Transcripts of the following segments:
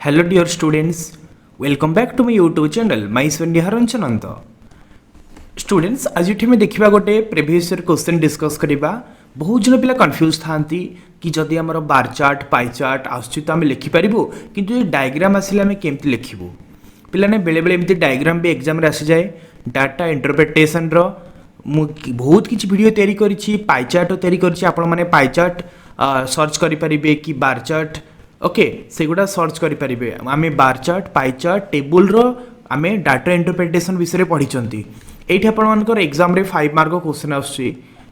Hello dear students, welcome back to my YouTube channel, myself Nihar. Students आज ये देखा गोटे प्रिवियस ईयर क्वेश्चन डिस्कस करवा। बहुत जन पिला कन्फ्यूज था कि जदि आमर बार चार्ट पाई चार्ट आम लिखिपारू किंतु ये डायग्राम आसिले आम केमती लिखू पाने बेले बेले एमती डायग्राम भी एग्जाम रे आसी जाए। डाटा इंटरप्रिटेशन बहुत किसी वीडियो तैयारी करी पाई चार्ट तैयारी करें पाई चार्ट सर्च करें कि बार चार्ट ओके से गुड़ा सर्च करें आम bar chart pie chart table आम डाटा इंटरप्रिटेशन विषय पढ़ी ये आपर एग्जाम रे 5 मार्क क्वेश्चन आसुची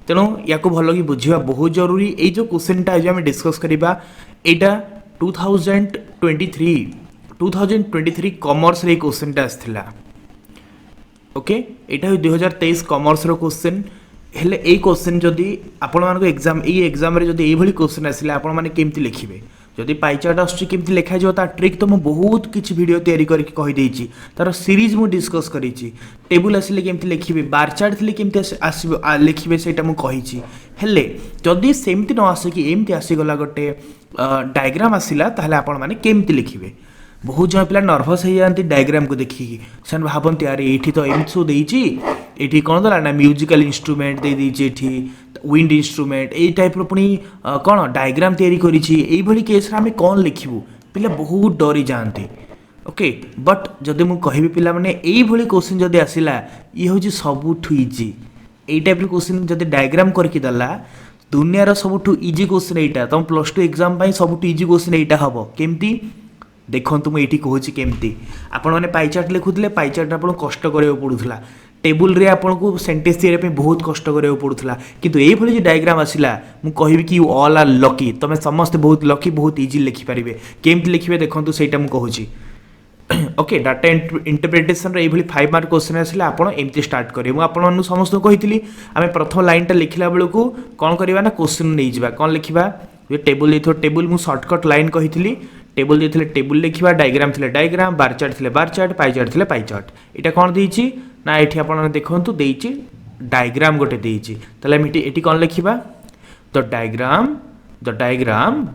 तेणु या भल कि बुझा बहुत जरूरी। ये जो क्वेश्चनटा आज आम डिस्कस करवा यहाँ 2023 कॉमर्स रे क्वेश्चनटा आसला ओके यहाँ 2023 कॉमर्स रो क्वेश्चन हेले ए क्वेश्चन जदि आपण एग्जाम रे जदि ये क्वेश्चन आसिले आपण माने केमती लिखिबे जदि पाई चार्ट आसुची केमती लिखा जाओ ता ट्रिक तो मैं बहुत किसी वीडियो तैयारी करके कहि देछि तार सीरीज मु डिस्कस करिछि। टेबुल आसिले केमती लिखिबे बार चार्ट थिले केमती आसीबो लिखिबे सेटा मु कहिछि हेले जदि सेमती न आसे कि एमती आसी गला गोटे डायग्राम आसिला ताहले आपण माने केमती लिखिबे। बहुत जन पिला नर्भस हो जाती डायग्राम को देखिकी से भावती यार ये तो एमती सब देती ये कौन दला ना म्यूजिकल इंस्ट्रूमेंट दे देती विंड इंस्ट्रूमेंट ये टाइप पुणी कौन डायग्राम तैयारी करी केस आम कौन लिखू पिला बहुत डरी जाती ओके। बट जदि मुझे कहि पिला माने यही क्वेश्चन जदि आसला ये हूँ सबुठ इजी ये टाइप क्वेश्चन जदि डायग्राम करके देला दुनियार सबुठ इजी क्वेश्चन यहाँ तुम +2 एग्जाम सबुठ इजी क्वेश्चन यहाँ हम केमती देखो मुझे कहूँ केमती आपण मैंने पाई चार्ट लिखुले पाई चार्ट आपको कष्ट करा पड़ूला टेबुल रे आपको सेंटेंस तैयारी बहुत कष्ट करा पड़ूला किंतु ये डायग्राम आसला मुझे कहि कि यू ऑल आर लकी तुम समस्त बहुत लकी बहुत इजी लिखिपारे केमती लिखे देखो से कहूँ ओके। डाटा इंटरप्रिटेशन रे 5 मार्क क्वेश्चन आसला आप एमती स्टार्ट करें मुझे समस्त कही आम प्रथम लाइनटा लिखला बेलू कौन करवा ना क्वेश्चन नहीं जावा कौन लिखा टेबुल देखो टेबुल मुझे सर्टकट लाइन कही टेबुल देते टेबुल लिखा डायग्राम थे डायग्राम बार चार्ट थे बार चार्ट पाई चार्ट थे पाई चार्ट यहाँ कौन देती ना ये आप देखु देती डायग्राम गोटे देती ये कौन लिखा the diagram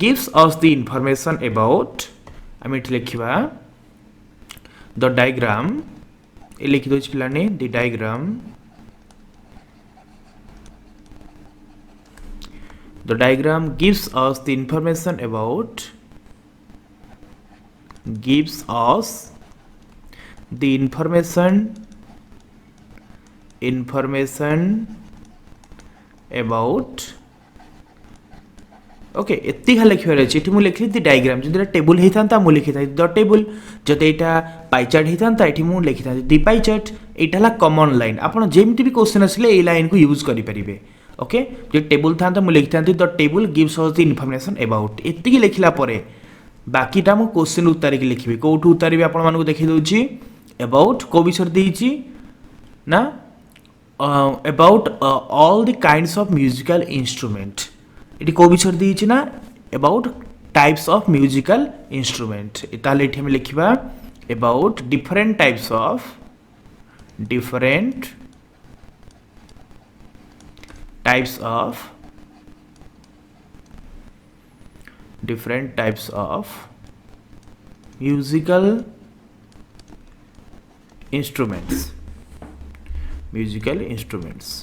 gives us the information about आम ये लिखा द डायग्राम ये लिखिदे पाने the diagram gives us the information about gives us the information about okay एति खाली लिखार अच्छे ये लिखली दी डायग्राम जो टेबुल होता था मुझे लिखी था द टेबुल जदि यहाँ पाई चार्ट होता था ये मुझे लिखी था दी पाई चार्ट यहाँ कॉमन लाइन आपड़ जमी भी क्वेश्चन आसिले ये लाइन को यूज करेंगे ओके। जो टेबुल था मुझे लिखी था the table gives us the information about एति लिखला बाकीटा मु क्वेश्चन उतारिक लिखी कौटू उतारि आपको देखी दूसरी अबाउट कौ विषय देती ना about all the kinds of musical instrument ये कौ विषय देती ना about types of musical instrument ताले हम लिखा about different types of musical instruments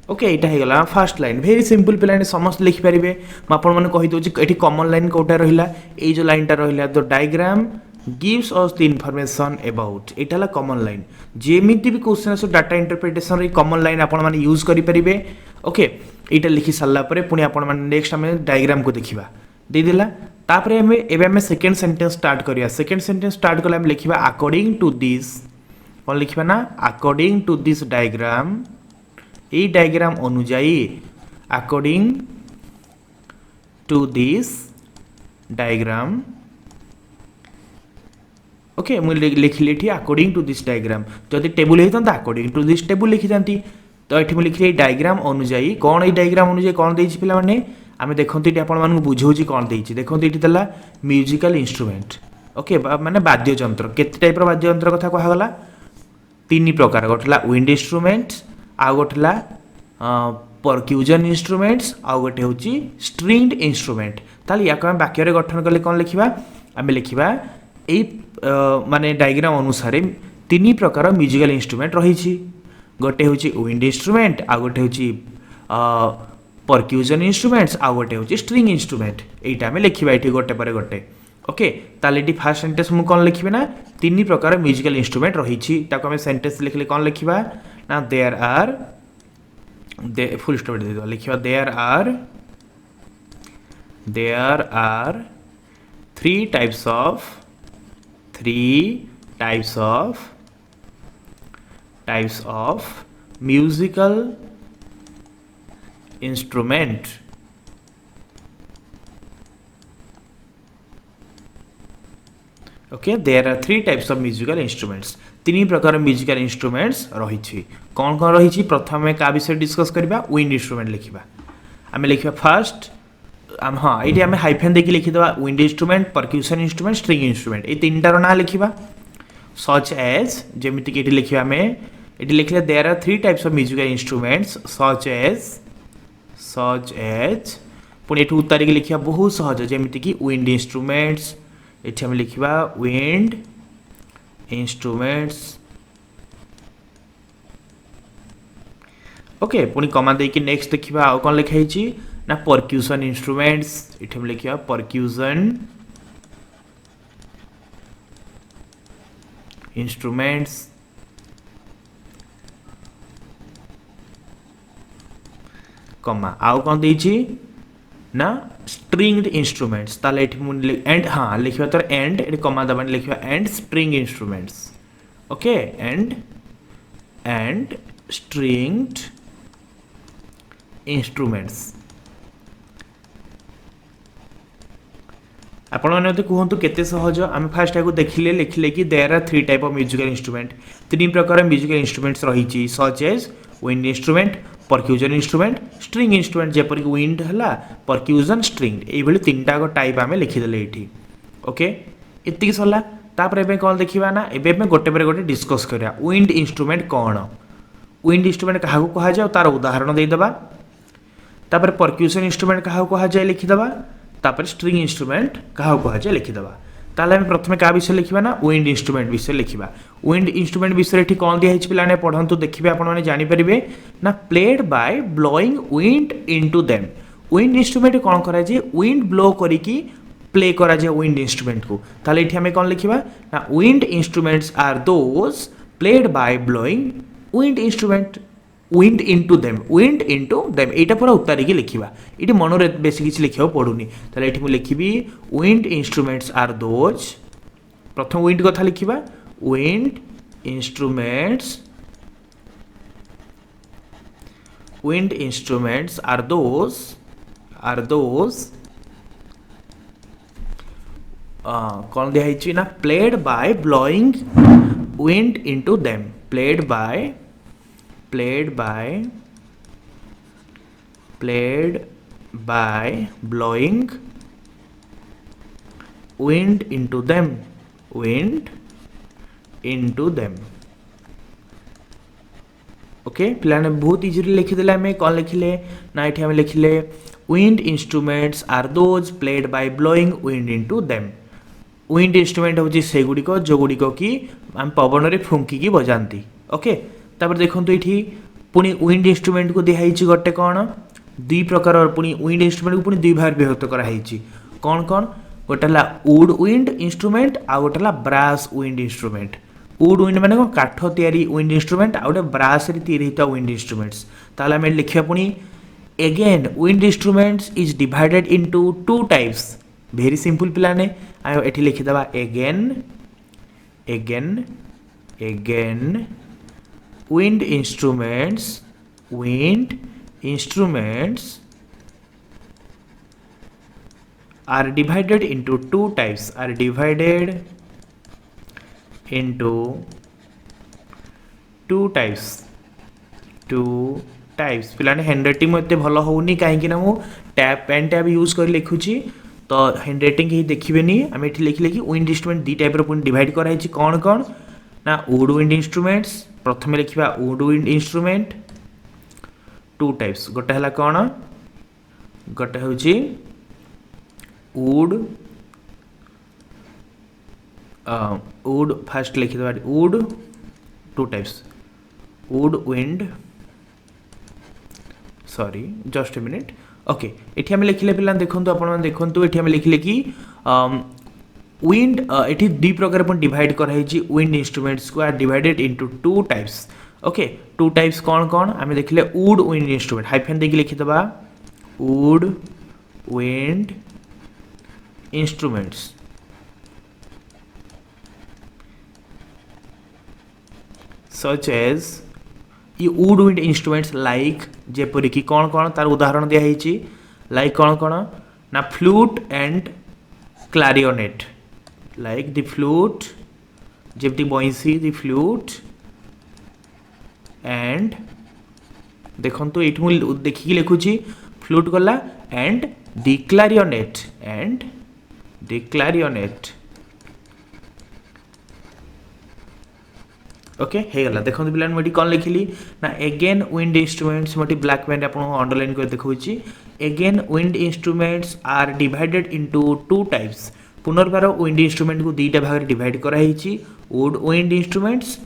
okay यहाँ होगा फास्ट लाइन भेरी सिंपल पे समस्त लिखिपारे मुझे कहीदे ये कॉमन लाइन कौटा रहा ये जो लाइनटा रहा the diagram gives us the information about यहाँ कॉमन लाइन जेमी भी क्वेश्चन आस डाटा इंटरप्रिटेशन कॉमन लाइन आप यूज करेंगे ओके। यहाँ लिखि सारा पुणी आप नेक्स्ट आम डायग्राम को देखा देदेला तापर एवं सेकेंड सेंटेंस स्टार्ट करिया सेकेंड सेंटेंस स्टार्ट कले लिखा अकॉर्डिंग टू दिस कौन लिखा ना अकॉर्डिंग टू दिस डायग्राम ये डायग्राम अनुजाई according to this diagram okay मुझे लिखिली अकॉर्डिंग टू दिस डायग्राम जदि टेबुल होता अकॉर्डिंग टू दिस टेबुल लिखि था तो ये मुझे लिखी डायग्राम अनुजाई कौन ये डायग्राम अनुजाई कौन देती पिला माने आम देखो ये आपको बुझाऊँ कौन देती देखो ये देला म्यूजिकल इंस्ट्रूमेंट ओके माने वाद्ययंत्र केते टाइप वाद्ययंत्र कथा कहगला 3 प्रकार गोटे विंड इंस्ट्रूमेंट आ गोटे परक्यूजन इंस्ट्रूमेंट्स आउ गोटे हूँ स्ट्रिंग्ड इंस्ट्रूमेंट। ताले या आम वाक्य गठन कले कौन लिखा आम लिखा यही माने डायग्राम अनुसार तीन प्रकार म्यूजिकल इंस्ट्रूमेंट रही। गोटे हूँ विंड इंस्ट्रूमेंट आउ गोटे हूँ परक्यूजन इंस्ट्रूमेंट्स आउ गोटे हूँ स्ट्रिंग इंस्ट्रूमेंट। यहाँ आम लिखा ये गोटे पर गोटे। ओके ताले ये फास्ट सेंटेंस मुझे कौन लिखी ना तीन प्रकार म्यूजिकल इंस्ट्रूमेंट रही। आम सेंटेंस लिखले कौन लिखा ना देयर आर फुल स्टॉप दे लिखा there are three types of musical instrument. Okay there are three types of musical instruments. तीन प्रकार म्यूजिकल इंस्ट्रूमेंट्स रही। कौन कौन रही प्रथम क्या विषय डिस्कस करवा विंड इंस्ट्रूमेंट लिखा आम लिखा फास्ट हाँ ये आम हाइफेन देखिए लिखिदेवा wind instrument percussion instrument string instrument ये तीन टार ना लिखा सच एज जमीक ये लिखा आम ये लिखले there are three types of musical instruments such as पुणी ये उत्तर लिखा बहुत सहज जमीक विंड इंस्ट्रूमेंट्स ये आम लिखा विंड इंस्ट्रूमेंट्स। ओके पुणी कमा देकी नेक्स्ट देखिए आउ कौन लिखाई ना परक्यूशन इंस्ट्रूमेंट्स ये हम लिखा परक्यूशन इंस्ट्रूमेंट्स। कमा आउ कौन देची ना स्ट्रिंग्ड इंस्ट्रूमेंट्स ताले एंड हाँ लिखा तो एंड ये कमा दबानी लिखा and string instruments. Okay and stringed instruments. आपण मैंने कहतु केते सहज आम फास्ट को देखिले लिखले कि there are three type of musical instrument तीन प्रकार म्यूजिकल इंस्ट्रूमेंट्स रही such as wind instrument percussion instrument string instrument जेपरिक विंड है परक्यूजन स्ट्रिंग ये तीन टाक टाइप आम लिखिदेले ये। ओके ये सरला तापर कौन देखा ना एवं गोटे पर गोटे डिस्कस करा विंड इंस्ट्रूमेंट कौन विंड इंस्ट्रूमेंट क्या कहुए तार उदाहरण देदेबा तापर परक्यूशन इंस्ट्रूमेंट क्या कहुए लिखिदेबा तापर स्ट्रिंग इंस्ट्रूमेंट क्या कहुए लिखिदेबा। ताले आम प्रथम क्या विषय लिखा ना विंड इंस्ट्रूमेंट विषय लिखा विंड इंस्ट्रूमेंट विषय ये कौन दिखाई पे पढ़ु देखिए आपने जानीपारे ना played by blowing wind into them. Wind instrument कौन कराए विंड ब्लो करिकी प्ले करा जाए विंड इंस्ट्रूमेंट को। ताले ये आम कौन लिखा ना wind instruments are those played by blowing wind instrument wind into them यहाँ पूरा उत्तर की लिखा ये मन बेस किसी लिखा पड़ूनी। ताले ये मुझे लिखी विंड इंस्ट्रूमेंट्स आर दोज प्रथम विंड कथा लिखा विंड इंस्ट्रूमेंट्स आर दोज कौन दिखाई ना played by blowing wind into them played by blowing wind into them okay पिलाने बहुत इजीली लिखिदेले आम कौन लिखिले ना ये आम लिखिले wind instruments are those played by blowing wind into them. Wind instrument हूँ से गुड़िक जो गुड़िक कि आम पवन में फुंकिकी बजाती। ओके तापर देखो ये पुणी विंड इंस्ट्रूमेंट को दिखाई गोटे कौन दुई प्रकार पुणी विंड इंस्ट्रूमेंट को पुणी दुई भाग विभक्त कराई कौन कौन गोटे वुड विंड इंस्ट्रूमेंट आ गोटे brass wind instrument. Wood wind माने काठ तैयारी विंड इंस्ट्रूमेंट आ गोटे ब्रास तैयारी होता विंड इंस्ट्रूमेंट्स। ताले आम लिखा पुणी again wind instruments is divided into two types very simple पिलाने ये लिखिदेवा again wind instruments are divided into two types पिलाने हैंड राइटिंग एत भल होनी कहीं मु टैप पेन टैब यूज कर लिखुची तो हैंड राइटिंग कहीं देखिए आम ये लिखले कि विंड इंस्ट्रूमेंट दी टाइप डिवाइड कराई कौन कौन ना वुड विंड इंस्ट्रूमेंट्स प्रथम लिखा wood wind instrument two types गोटे है कौन गोटे हूँ वुड वुड फास्ट लिखिदेवा wood two types wood wind sorry just a minute okay ये आम लिखिले पिला देखो आप देखो ये आम लिखिले कि विंड ये दुई प्रकार डिवाइड कराई विंड इंस्ट्रूमेंट्स को are divided into two types okay two types कौन कौन आम देखिले वुड विंड इंस्ट्रूमेंट हाइफेन देखिए लिखिदेवा wood wind instruments such as ये वुड विंड इंस्ट्रूमेंट्स लाइक जेपरी कि कौन कौन तार उदाहरण दिखाई लाइक कौन कौन ना flute and clarinet like the flute जेमती बंसी द फ्लूट एंड देखो ये देखिए लिखुची फ्लूट गला एंड द क्लारियोनेट ओके हे गला देखो पिला मुझे कौन लिखिली ना एगेन विंड इंस्ट्रूमेंट्स मोटी ब्लैक पेन आपको अंडरलाइन कर देखा again wind instruments are divided into two types पुनर्बार विंड इंस्ट्रूमेंट को दुईटा भाग डिवाइड कराई वुड विंड इंस्ट्रूमेंट्स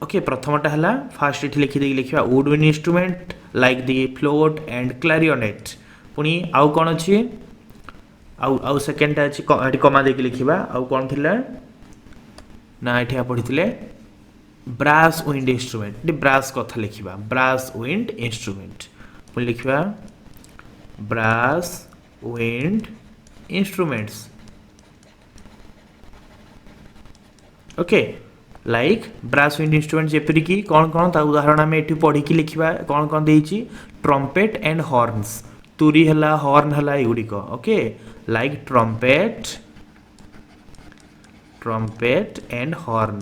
ओके प्रथमटा है फास्ट ये लिखिदे लिखा wood wind instrument like the flute and clarinet पुणी आउ कौन अच्छी आउ सेकेंडटा अच्छी कमा देकी लिखा आउ कौन थी ना ये पढ़ी ब्रास विंड इंस्ट्रूमेंट ब्रास कथा लिखा ब्रास विंड इंस्ट्रूमेंट पुणी लिखा brass wind instruments okay like brass wind instrument जेपरी कि कौन कौन तार उदाहरण आम ये पढ़ी लिखा कौन कौन देती ट्रम्पेट एंड हॉर्न्स तुरी है हॉर्न है युड़िक okay like trumpet and horn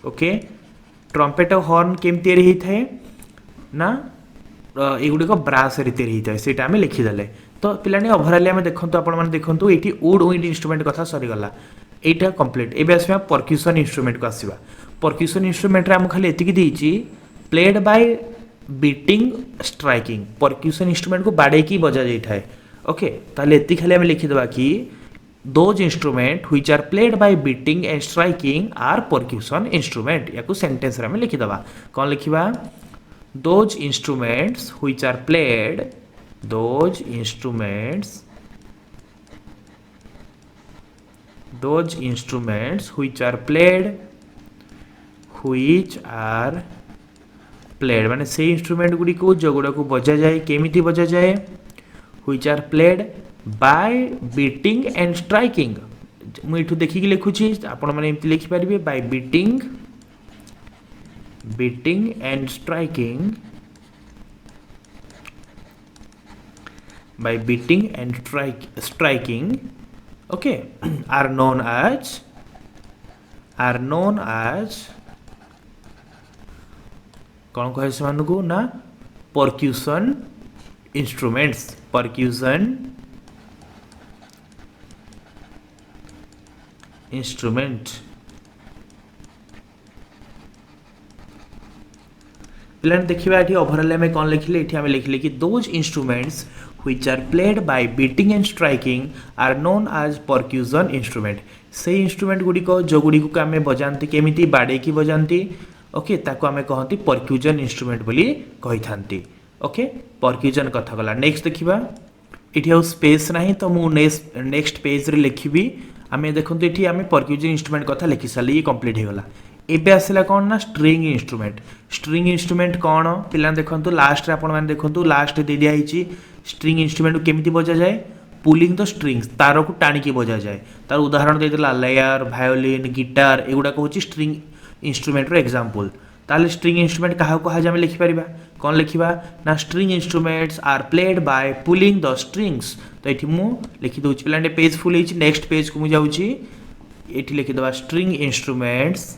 okay trumpet और हॉर्न केमती होता है ना युड़िक ब्रास होता है सीटा आम लिखिदे तो पिलानी ओभरअली आम देखो देखो ये वुड विंड इंस्ट्रूमेंट कथा सरीगला यहाँ कंप्लीट एवं आसवा परक्यूशन इंस्ट्रूमेंट को आसवा परक्यूशन इंस्ट्रूमेंट आम खाली एति played by beating striking percussion instrument को बाड़े की बजा जाए ओके ताले एति खाली आम लिखिदेवा कि those instrument which are played by beating and striking are percussion instrument या सेंटेंस आम लिखिदेवा कौन लिखा those instruments which are played those instruments which are played माने से इंस्ट्रूमेंट गुडी को जो गुडा को बजा जाए केमिति बजा जाए which are played by beating and striking मु इठु देखि कि लिखुची आपण माने एमति लिखि परिबे by beating and striking okay are known as कौन कहे से मानू ना परक्यूशन इंस्ट्रूमेंट्स पिला देखा ये ओभरअल आम कौन लिखिले ये आम लिखिले कि those instruments which are played by beating and striking are known as percussion instrument से इंस्ट्रूमेंट गुड़िक जो गुड़िक आम बजाती केमिति बाड़े की बजाती ओके ताको आम कहती परक्यूजन इंस्ट्रूमेंट बोली कही थांती ओके परक्यूजन कथा गला नेक्स्ट देखिबा इठी आउ स्पेस नाही तो मु नेक्स्ट पेज रे लिखिबी आम देखंतु इठी आम परक्यूजन इंस्ट्रूमेंट कथा लिखि साली ये कंप्लीट हो गला एबे आसला कौन ना स्ट्रिंग इंस्ट्रूमेंट कौन पिला देखंतु लास्ट रे आपण माने देखंतु लास्ट दे दिया हिची स्ट्रिंग इंस्ट्रूमेंट को केमिति बजा जाए पुलिंग द स्ट्रिंग्स तार को टाणी बजा जाए तार उदाहरण देदेला लेयर वायोलिन गिटार एगुड़ा हूँ स्ट्रिंग इंस्ट्रूमेंट एग्जांपल ताले स्ट्रिंग इंस्ट्रूमेंट क्या कहा जाए लिखिपर कौन लिखा ना string instruments are played by pulling the strings तो ये मु लिखिदे पे पेज फुल हो नेक्स्ट पेज को मुझे ये लिखिदे string instruments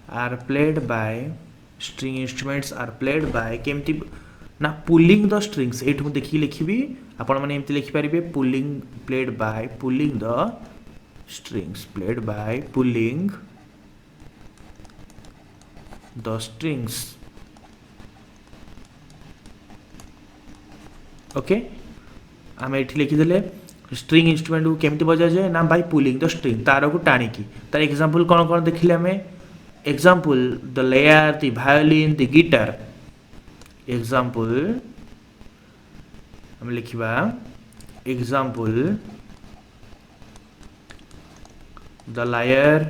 are played by string instruments are played by केमती ना पुलिंग द स्ट्रिंग्स एठु मु देखि लिखिबी आपण माने एमति लिखि परिबे pulling played by pulling the strings played by pulling the strings okay आम ये लिखिदे स्ट्रिंग इंस्ट्रुमेंट को केमती बजा जाए ना बाय पुलिंग द स्ट्रिंग तार को टाणिकी तार एग्जांपल कौन कौन देखिले आम example the lyre the violin the guitar example हम लिखिबा example the lyre,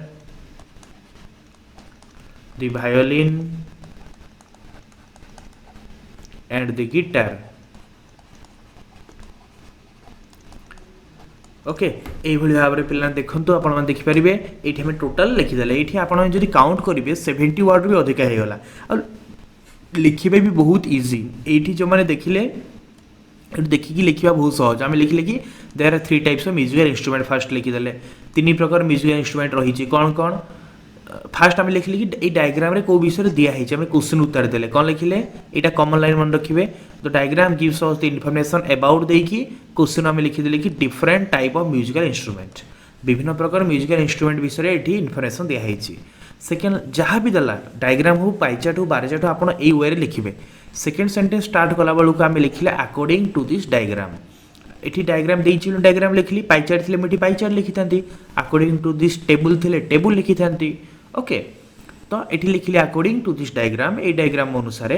the violin and the guitar. Okay ये भाव में पे देखते आप देखिपारे ये आम टोटाल लिखिदे ये आप काउंट करेंगे 70 वर्ड भी अधिक होगा और लिखिबे भी बहुत इजी ये जो मैंने देखिले देखिकी लिखा बहुत सहज आम लिखिले कि there are 3 types of musical instrument first लिखिदे 3 प्रकार म्यूजिकल इंस्ट्रूमेंट रही कौन कौन फास्ट आम लिखिले कि ये डायग्राम रे को विषय दिखाई आम क्वेश्चन उत्तर देले कौन लिखिले यहाँ कॉमन लाइन मन रखिए the diagram gives us the information about देकी क्वेश्चन आम लिखिदेले कि different type of musical instrument विभिन्न प्रकार म्यूजिकल इंस्ट्रूमेंट विषय ये इनफॉरमेशन दिखाई सेकेंड जहाँ भी देला डायग्राम हो पाइचार्ट हो बारचार्ट हो आप वे लिखिए सेकेंड सेंटेंस स्टार्ट कला बेलू आम लिखिले अकॉर्डिंग टू दिस डायग्राम ये डायग्राम देइछि डायग्राम लिखली पाइचार्ट थिले मुठी पाइचार्ट लिखि थांती अकॉर्डिंग टू दिस टेबल थिले टेबल लिखि थांती ओके तो एठी लिखिले अकॉर्डिंग टू दिस डायग्राम ए डायग्राम अनुसार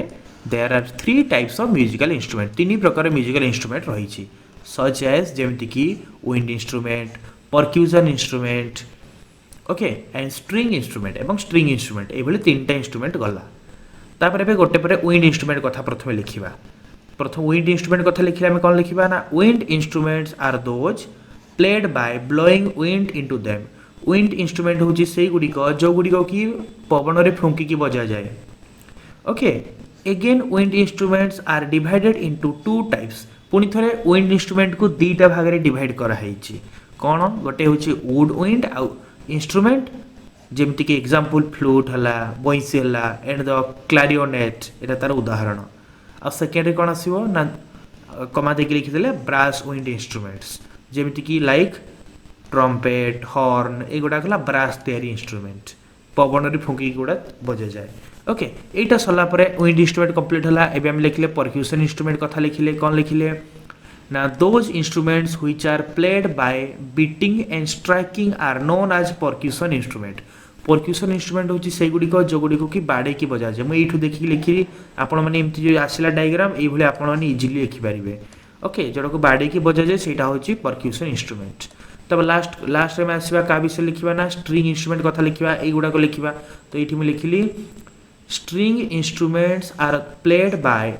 there are 3 types of musical instrument 3 प्रकार म्यूजिकल इंस्ट्रूमेंट रही सच एज जेमति की wind instrument percussion instrument okay and string instrument एवं स्ट्रिंग इंस्ट्रूमेंट ये 3टा इंस्ट्रूमेंट गला तापर एबे गोटे पर विंड इंस्ट्रूमेंट कथा प्रथम लिखिबा प्रथम विंड इंस्ट्रूमेंट कथा लिखिले आम कौन लिखिबा ना wind instruments are those played by blowing wind into them wind instrument होची से गुडी को जो गुडी को की पवन रे फुंकी की बजा जाए okay again wind instruments are divided into 2 types पुनी थरे विंड इंस्ट्रूमेंट को 2टा भाग रे डिवाइड करा हैछि कोन गोटे होची वुड विंड आ इंस्ट्रूमेंट जेमती कि एग्जांपल फ्लूट हला बंसी हला एंड द क्लारिनेट एटा तार उदाहरण आ सेकेंड कौन आसो ना कमा देकी लिखिदेले ब्रास विंड इंस्ट्रूमेंट्स जेमती कि लाइक ट्रम्पेट हॉर्न एगुड़ा गला ब्रास तैयारी इंस्ट्रूमेंट पवन रे फुंकी गुड़ा बजा जाए ओके एटा सरला परे विंड इंस्ट्रूमेंट कंप्लीट हला एबे हम लिखिले परक्यूशन इंस्ट्रूमेंट कथा लिखिले कौन लिखिले ना those instruments which are played by beating and striking are known as percussion instrument percussion instrument होची से गुडी को जो गुडी को कि बाडे की बजा जाए मैं एठु देखि लिखि आपण माने एमति जो आसिला डायग्राम ए भले आपण माने इजीली लिखि परिबे ओके जोडा को बाडे की बजा जाए सेटा होची परक्यूशन इंस्ट्रूमेंट तब लास्ट में आसीबा का विषय लिखिबा ना स्ट्रिंग इंस्ट्रूमेंट कथा लिखिबा ए गुडा को लिखिबा तो एठी मैं लिखिली string instruments are played by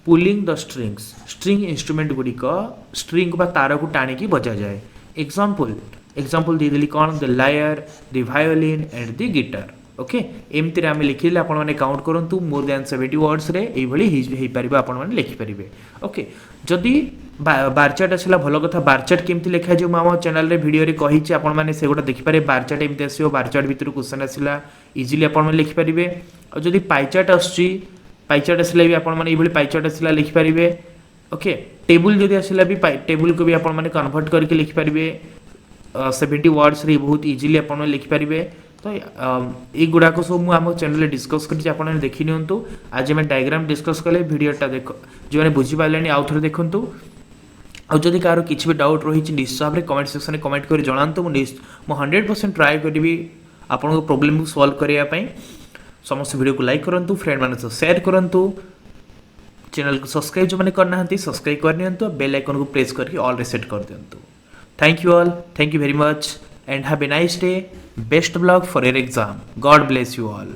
pulling the strings string instrument गुडी को स्ट्रिंग बा तार को टाणी की बजा जाए एग्जांपल दे देली कौन the lyre the violin and the guitar okay एमती आम लिखिले आपण माने काउंट करंतु मोर देन 70 वर्ड्स रे एई भली हेई परिबा आपण माने लिखि परिबे ओके जदी बारचार्ट आसला भलो कथा बारचार्ट केमती लिखा जे मामा चैनल रे वीडियो रे कहि छि आपण माने सेगोटा देखि पारे बारचार्ट एमती आसीओ बारचार्ट भितर क्वेश्चन आसला इजीली आपण माने लिखि परिबे और जदी पाइचार्ट आछि पाइचार्ट आसला भी आपण माने एई भली पाइचार्ट आसला लिखि परिबे ओके टेबल जदी आसला भी टेबल को भी आपण माने कन्वर्ट करके लिखि परिबे 70 वर्ड्स रे बहुत इजीली आपण लिखि परिबे तो ये गुड़ाक सब मुझे चैनल डिस्कस कर देखी नियंतु आज मैं डायग्राम डिस्कस कले वीडियोटा देख जो मैंने बुझीपारे आउ थे देखूँ और जदि कार किसी भी डाउट रही निश्चित भाव में कमेंट सेक्शन में कमेंट कर जनातु मुझे 100% ट्राए करी आपन प्रोब्लेम को सॉल्व करने समस्त वीडियो को लाइक करूँ फ्रेंड मान शेयर करूँ चैनल को सब्सक्राइब जो मैंने करना सब्सक्राइब करनी बेल आइकन को प्रेस करके ऑल रे सेट कर दिंतु thank you all thank you very much and have a nice day. Best of luck for your exam. God bless you all.